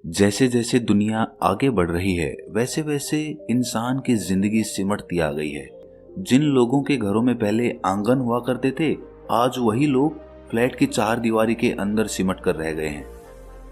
जैसे जैसे दुनिया आगे बढ़ रही है वैसे वैसे इंसान की जिंदगी सिमटती आ गई है। जिन लोगों के घरों में पहले आंगन हुआ करते थे, आज वही लोग फ्लैट की चार दीवारी के अंदर सिमट कर रह गए हैं।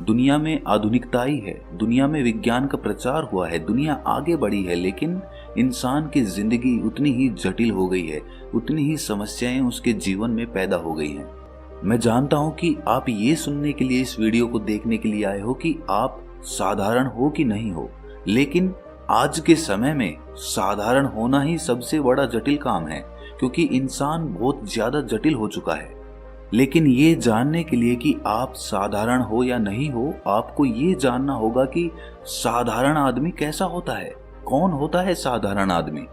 दुनिया में आधुनिकता आई है, दुनिया में विज्ञान का प्रचार हुआ है, दुनिया आगे बढ़ी है, लेकिन इंसान की जिंदगी उतनी ही जटिल हो गई है, उतनी ही समस्याएं उसके जीवन में पैदा हो गई हैं। मैं जानता हूं कि आप ये सुनने के लिए इस वीडियो को देखने के लिए आए हो कि आप साधारण हो कि नहीं हो, लेकिन आज के समय में साधारण होना ही सबसे बड़ा जटिल काम है, क्योंकि इंसान बहुत ज्यादा जटिल हो चुका है। लेकिन ये जानने के लिए कि आप साधारण हो या नहीं हो, आपको ये जानना होगा कि साधारण आदमी कैसा होता है, कौन होता है साधारण आदमी।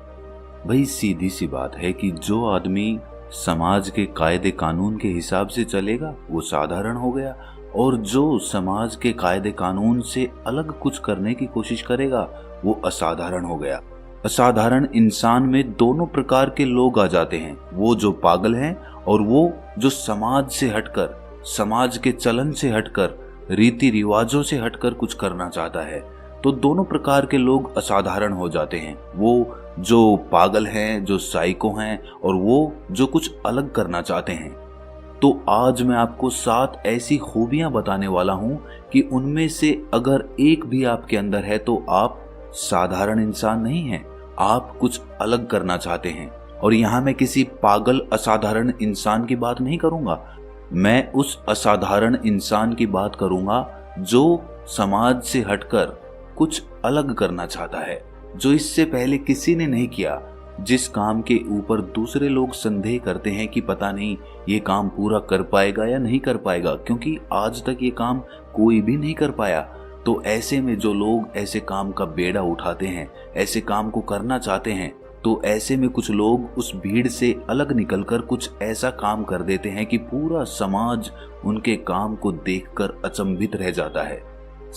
भाई सीधी सी बात है कि जो आदमी समाज के कायदे कानून के हिसाब से चलेगा वो साधारण हो गया, और जो समाज के कायदे कानून से अलग कुछ करने की कोशिश करेगा वो असाधारण हो गया। असाधारण इंसान में दोनों प्रकार के लोग आ जाते हैं, वो जो पागल हैं और वो जो समाज से हटकर, समाज के चलन से हटकर, रीति रिवाजों से हटकर कुछ करना चाहता है। तो दोनों प्रकार के लोग असाधारण हो जाते हैं, वो जो पागल हैं, जो साइको हैं, और वो जो कुछ अलग करना चाहते हैं। तो आज मैं आपको 7 ऐसी खूबियां बताने वाला हूं कि उनमें से अगर एक भी आपके अंदर है तो आप साधारण इंसान नहीं हैं, आप कुछ अलग करना चाहते हैं। और यहां मैं किसी पागल असाधारण इंसान की बात नहीं करूंगा, मैं उस असाधारण इंसान की बात करूंगा जो समाज से हटकर कुछ अलग करना चाहता है, जो इससे पहले किसी ने नहीं किया, जिस काम के ऊपर दूसरे लोग संदेह करते हैं कि पता नहीं ये काम पूरा कर पाएगा या नहीं कर पाएगा, क्योंकि आज तक ये काम कोई भी नहीं कर पाया। तो ऐसे में जो लोग ऐसे काम का बेड़ा उठाते हैं, ऐसे काम को करना चाहते हैं, तो ऐसे में कुछ लोग उस भीड़ से अलग निकलकर कुछ ऐसा काम कर देते हैं कि पूरा समाज उनके काम को देखकर अचंभित रह जाता है।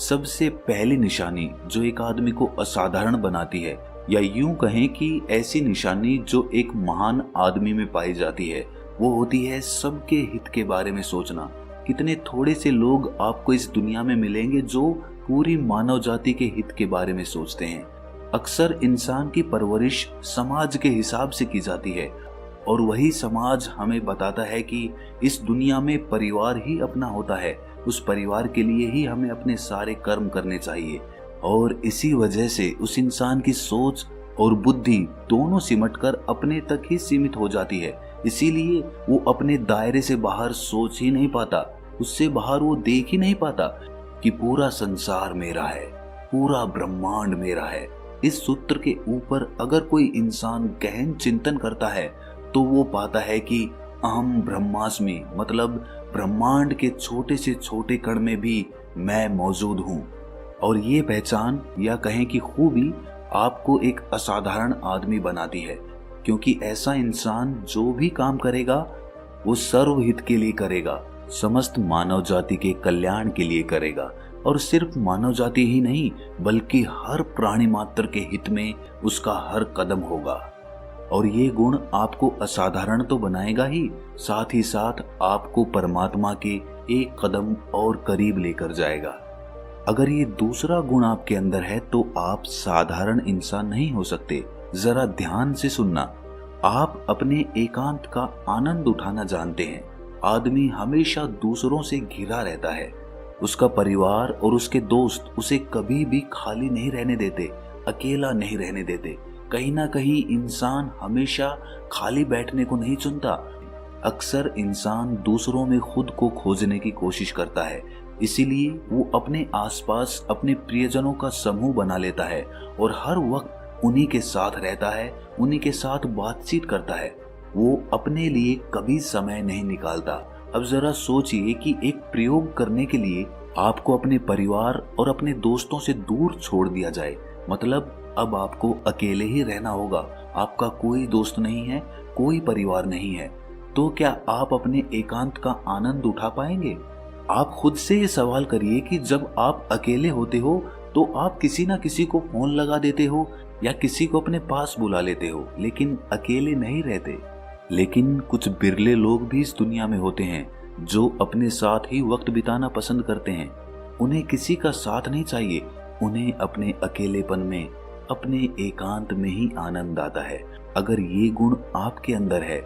सबसे पहली निशानी जो एक आदमी को असाधारण बनाती है, या यूं कहें कि ऐसी निशानी जो एक महान आदमी में पाई जाती है, वो होती है सबके हित के बारे में सोचना। कितने थोड़े से लोग आपको इस दुनिया में मिलेंगे जो पूरी मानव जाति के हित के बारे में सोचते हैं। अक्सर इंसान की परवरिश समाज के हिसाब से की जाती है, और वही समाज हमें बताता है कि इस दुनिया में परिवार ही अपना होता है, उस परिवार के लिए ही हमें अपने सारे कर्म करने चाहिए। और इसी वजह से उस इंसान की सोच और बुद्धि दोनों सिमटकर अपने तक ही सीमित हो जाती है। इसीलिए वो अपने दायरे से बाहर सोच ही नहीं पाता, उससे बाहर वो देख ही नहीं पाता कि पूरा संसार मेरा है, पूरा ब्रह्मांड मेरा है। इस सूत्र के ऊपर अगर कोई इंसान गहन चिंतन करता है तो वो पाता है कि अहम ब्रह्मास्मि, मतलब ब्रह्मांड के छोटे से छोटे कण में भी मैं मौजूद हूँ। और ये पहचान या कहें कि खूबी आपको एक असाधारण आदमी बनाती है, क्योंकि ऐसा इंसान जो भी काम करेगा वो सर्वहित के लिए करेगा, समस्त मानव जाति के कल्याण के लिए करेगा, और सिर्फ मानव जाति ही नहीं बल्कि हर प्राणी मात्र के हित में उसका हर कदम होगा। और ये गुण आपको असाधारण तो बनाएगा ही, साथ ही साथ आपको परमात्मा के एक कदम और करीब लेकर जाएगा। अगर ये दूसरा गुण आपके अंदर है तो आप साधारण इंसान नहीं हो सकते। जरा ध्यान से सुनना, आप अपने एकांत का आनंद उठाना जानते हैं। आदमी हमेशा दूसरों से घिरा रहता है, उसका परिवार और उसके दोस्त उसे कभी भी खाली नहीं रहने देते, अकेला नहीं रहने देते। कहीं ना कहीं इंसान हमेशा खाली बैठने को नहीं चुनता। अक्सर इंसान दूसरों में खुद को खोजने की कोशिश करता है, इसीलिए वो अपने आसपास अपने प्रियजनों का समूह बना लेता है और हर वक्त उन्हीं के साथ रहता है, उन्हीं के साथ बातचीत करता है। वो अपने लिए कभी समय नहीं निकालता। अब जरा सोचिए कि एक प्रयोग करने के लिए आपको अपने परिवार और अपने दोस्तों से दूर छोड़ दिया जाए, मतलब अब आपको अकेले ही रहना होगा, आपका कोई दोस्त नहीं है, कोई परिवार नहीं है, तो क्या आप अपने एकांत का आनंद उठा पाएंगे? आप खुद से ये सवाल करिए कि जब आप अकेले होते हो तो आप किसी ना किसी को फोन लगा देते हो या किसी को अपने पास बुला लेते हो, लेकिन अकेले नहीं रहते। लेकिन कुछ बिरले लोग भी इस दुनिया में होते हैं जो अपने साथ ही वक्त बिताना पसंद करते हैं। उन्हें किसी का साथ नहीं चाहिए, उन्हें अपने अकेलेपन में, अपने एकांत में ही आनंद आता है। अगर ये गुण आपके अंदर है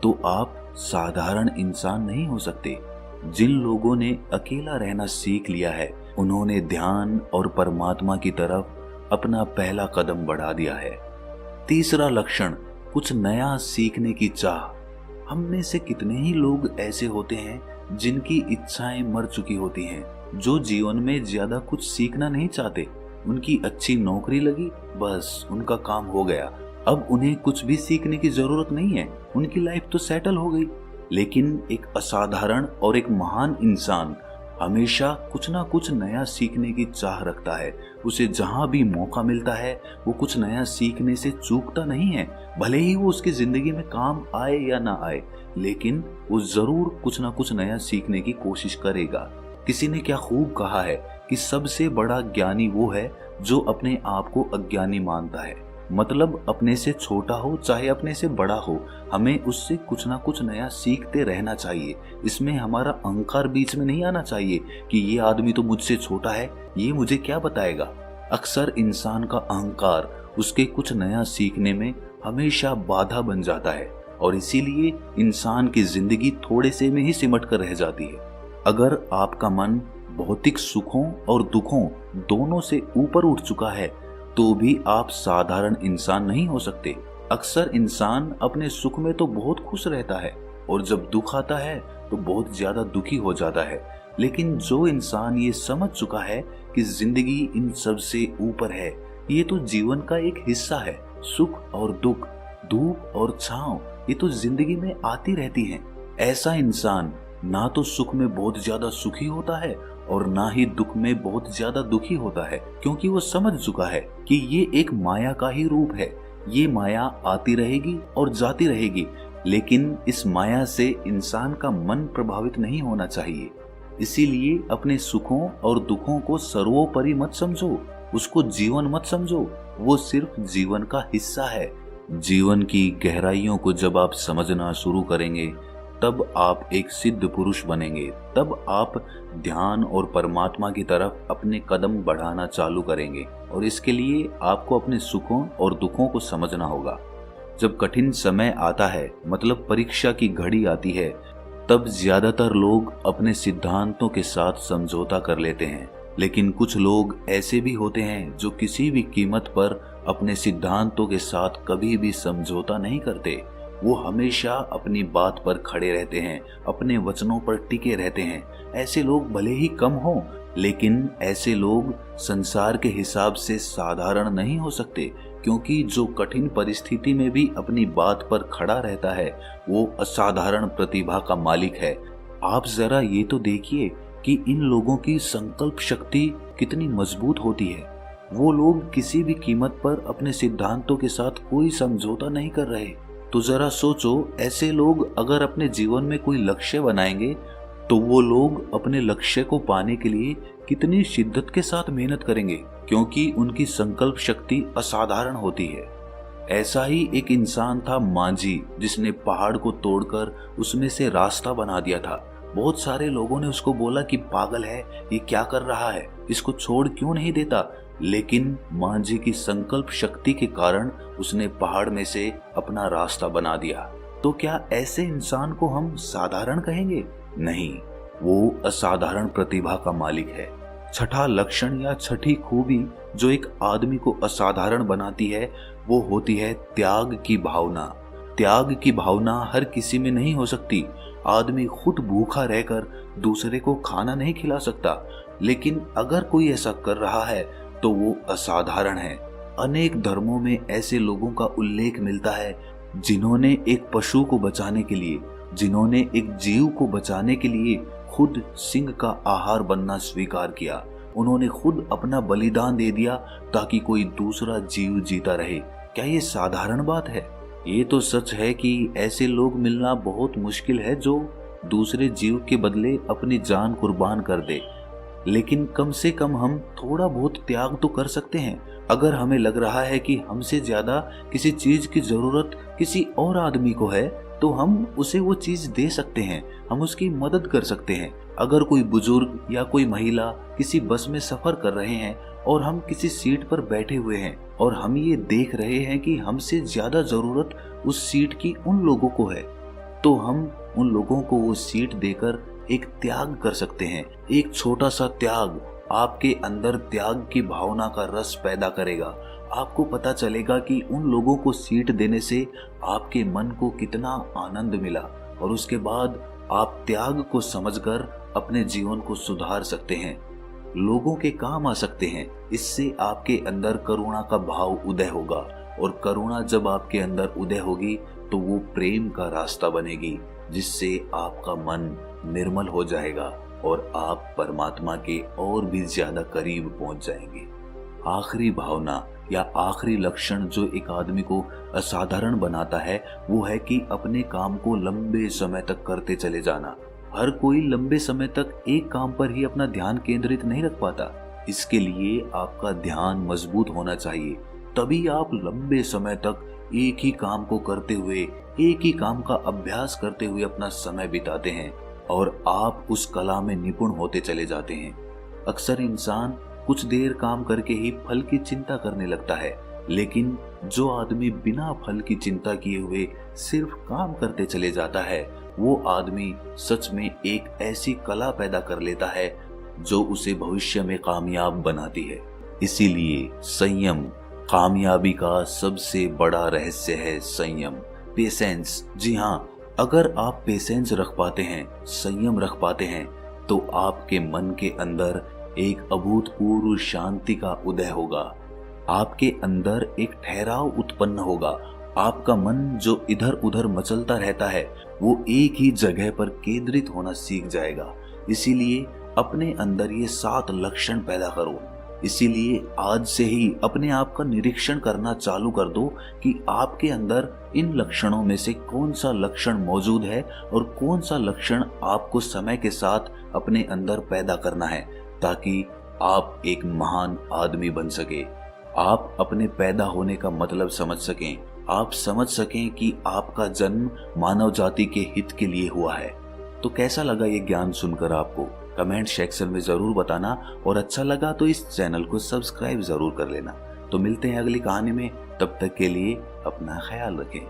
तो आप साधारण इंसान नहीं हो सकते। जिन लोगों ने अकेला रहना सीख लिया है, उन्होंने ध्यान और परमात्मा की तरफ अपना पहला कदम बढ़ा दिया है। तीसरा लक्षण, कुछ नया सीखने की चाह। हम में से कितने ही लोग ऐसे होते हैं जिनकी इच्छाएं मर चुकी होती हैं, जो जीवन में ज्यादा कुछ सीखना नहीं चाहते। उनकी अच्छी नौकरी लगी, बस उनका काम हो गया, अब उन्हें कुछ भी सीखने की जरूरत नहीं है, उनकी लाइफ तो सेटल हो गई। लेकिन एक असाधारण और एक महान इंसान हमेशा कुछ ना कुछ नया सीखने की चाह रखता है। उसे जहां भी मौका मिलता है वो कुछ नया सीखने से चूकता नहीं है। भले ही वो उसकी जिंदगी में काम आए या ना आए, लेकिन वो जरूर कुछ ना कुछ नया सीखने की कोशिश करेगा। किसी ने क्या खूब कहा है कि सबसे बड़ा ज्ञानी वो है जो अपने आप को अज्ञानी मानता है। मतलब अपने से छोटा हो चाहे अपने से बड़ा हो, हमें उससे कुछ ना कुछ नया सीखते रहना चाहिए। इसमें हमारा अहंकार बीच में नहीं आना चाहिए कि ये आदमी तो मुझसे छोटा है, ये मुझे क्या बताएगा। अक्सर इंसान का अहंकार उसके कुछ नया सीखने में हमेशा बाधा बन जाता है और इसीलिए इंसान की जिंदगी थोड़े से में ही सिमट कर रह जाती है। अगर आपका मन भौतिक सुखों और दुखों दोनों से ऊपर उठ चुका है तो भी आप साधारण इंसान नहीं हो सकते। अक्सर इंसान अपने सुख में तो बहुत खुश रहता है और जब दुख आता है तो बहुत ज्यादा दुखी हो जाता है। लेकिन जो इंसान ये समझ चुका है कि जिंदगी इन सब से ऊपर है, ये तो जीवन का एक हिस्सा है, सुख और दुख, धूप और छांव, ये तो जिंदगी में आती रहती हैं। ऐसा इंसान ना तो सुख में बहुत ज्यादा सुखी होता है और ना ही दुख में बहुत ज्यादा दुखी होता है, क्योंकि वो समझ चुका है कि ये एक माया का ही रूप है। ये माया आती रहेगी और जाती रहेगी, लेकिन इस माया से इंसान का मन प्रभावित नहीं होना चाहिए। इसीलिए अपने सुखों और दुखों को सर्वोपरि मत समझो, उसको जीवन मत समझो, वो सिर्फ जीवन का हिस्सा है। जीवन की गहराइयों को जब आप समझना शुरू करेंगे तब आप एक सिद्ध पुरुष बनेंगे, तब आप ध्यान और परमात्मा की तरफ अपने कदम बढ़ाना चालू करेंगे। और इसके लिए आपको अपने सुखों और दुखों को समझना होगा। जब कठिन समय आता है, मतलब परीक्षा की घड़ी आती है, तब ज्यादातर लोग अपने सिद्धांतों के साथ समझौता कर लेते हैं। लेकिन कुछ लोग ऐसे भी होते हैं जो किसी भी कीमत पर अपने सिद्धांतों के साथ कभी भी समझौता नहीं करते। वो हमेशा अपनी बात पर खड़े रहते हैं, अपने वचनों पर टिके रहते हैं। ऐसे लोग भले ही कम हों, लेकिन ऐसे लोग संसार के हिसाब से साधारण नहीं हो सकते, क्योंकि जो कठिन परिस्थिति में भी अपनी बात पर खड़ा रहता है वो असाधारण प्रतिभा का मालिक है। आप जरा ये तो देखिए कि इन लोगों की संकल्प शक्ति कितनी मजबूत होती है। वो लोग किसी भी कीमत पर अपने सिद्धांतों के साथ कोई समझौता नहीं कर रहे। तो जरा सोचो, ऐसे लोग अगर अपने जीवन में कोई लक्ष्य बनाएंगे तो वो लोग अपने लक्ष्य को पाने के लिए कितनी शिद्दत के साथ मेहनत करेंगे, क्योंकि उनकी संकल्प शक्ति असाधारण होती है। ऐसा ही एक इंसान था मांझी, जिसने पहाड़ को तोड़कर उसमें से रास्ता बना दिया था। बहुत सारे लोगों ने उसको बोला कि पागल है, ये क्या कर रहा है, इसको छोड़ क्यों नहीं देता। लेकिन मांझी की संकल्प शक्ति के कारण उसने पहाड़ में से अपना रास्ता बना दिया। तो क्या ऐसे इंसान को हम साधारण कहेंगे? नहीं, वो असाधारण प्रतिभा का मालिक है। छठा लक्षण या छठी खूबी जो एक आदमी को असाधारण बनाती है वो होती है त्याग की भावना। त्याग की भावना हर किसी में नहीं हो सकती। आदमी खुद भूखा रहकर दूसरे को खाना नहीं खिला सकता, लेकिन अगर कोई ऐसा कर रहा है तो वो असाधारण है। अनेक धर्मों में ऐसे लोगों का उल्लेख मिलता है जिन्होंने एक पशु को बचाने के लिए, जिन्होंने एक जीव को बचाने के लिए खुद सिंह का आहार बनना स्वीकार किया। उन्होंने खुद अपना बलिदान दे दिया ताकि कोई दूसरा जीव जीता रहे। क्या ये साधारण बात है? ये तो सच है कि ऐसे लोग मिलना बहुत मुश्किल है जो दूसरे जीव के बदले अपनी जान कुर्बान कर दे। लेकिन कम से कम हम थोड़ा बहुत त्याग तो कर सकते हैं। अगर हमें लग रहा है कि हमसे ज्यादा किसी चीज की जरूरत किसी और आदमी को है तो हम उसे वो चीज दे सकते हैं, हम उसकी मदद कर सकते हैं। अगर कोई बुजुर्ग या कोई महिला किसी बस में सफर कर रहे हैं और हम किसी सीट पर बैठे हुए हैं और हम ये देख रहे हैं कि हमसे ज्यादा जरूरत उस सीट की उन लोगों को है, तो हम उन लोगों को वो सीट देकर एक त्याग कर सकते हैं। एक छोटा सा त्याग आपके अंदर त्याग की भावना का रस पैदा करेगा। आपको पता चलेगा कि उन लोगों को सीट देने से आपके मन को कितना आनंद मिला, और उसके बाद आप त्याग को समझकर अपने जीवन को सुधार सकते हैं, लोगों के काम आ सकते हैं। इससे आपके अंदर करुणा का भाव उदय होगा, और करुणा जब आपके अंदर उदय होगी तो वो प्रेम का रास्ता बनेगी, जिससे आपका मन निर्मल हो जाएगा और आप परमात्मा के और भी ज्यादा करीब पहुंच जाएंगे। आखिरी भावना या आखिरी लक्षण जो एक आदमी को असाधारण बनाता है वो है कि अपने काम को लंबे समय तक करते चले जाना। हर कोई लंबे समय तक एक काम पर ही अपना ध्यान केंद्रित नहीं रख पाता। इसके लिए आपका ध्यान मजबूत होना चाहिए, तभी आप लंबे समय तक एक ही काम को करते हुए, एक ही काम का अभ्यास करते हुए अपना समय बिताते हैं और आप उस कला में निपुण होते चले जाते हैं। अक्सर इंसान कुछ देर काम करके ही फल की चिंता करने लगता है, लेकिन जो आदमी बिना फल की चिंता किए हुए सिर्फ काम करते चले जाता है, वो आदमी सच में एक ऐसी कला पैदा कर लेता है जो उसे भविष्य में कामयाब बनाती है। इसीलिए संयम कामयाबी का सबसे बड़ा रहस्य है। संयम, पेशेंस। जी हाँ, अगर आप पेशेंस रख पाते हैं, संयम रख पाते हैं, तो आपके मन के अंदर एक अभूतपूर्व शांति का उदय होगा। आपके अंदर एक ठहराव उत्पन्न होगा। आपका मन जो इधर उधर मचलता रहता है वो एक ही जगह पर केंद्रित होना सीख जाएगा। इसीलिए अपने अंदर ये 7 लक्षण पैदा करो। इसीलिए आज से ही अपने आप का निरीक्षण करना चालू कर दो कि आपके अंदर इन लक्षणों में से कौन सा लक्षण मौजूद है और कौन सा लक्षण आपको समय के साथ अपने अंदर पैदा करना है, ताकि आप एक महान आदमी बन सके। आप अपने पैदा होने का मतलब समझ सकें, आप समझ सकें कि आपका जन्म मानव जाति के हित के लिए हुआ है। तो कैसा लगा ये ज्ञान सुनकर आपको? कमेंट सेक्शन में जरूर बताना, और अच्छा लगा तो इस चैनल को सब्सक्राइब जरूर कर लेना। तो मिलते हैं अगली कहानी में, तब तक के लिए अपना ख्याल रखें।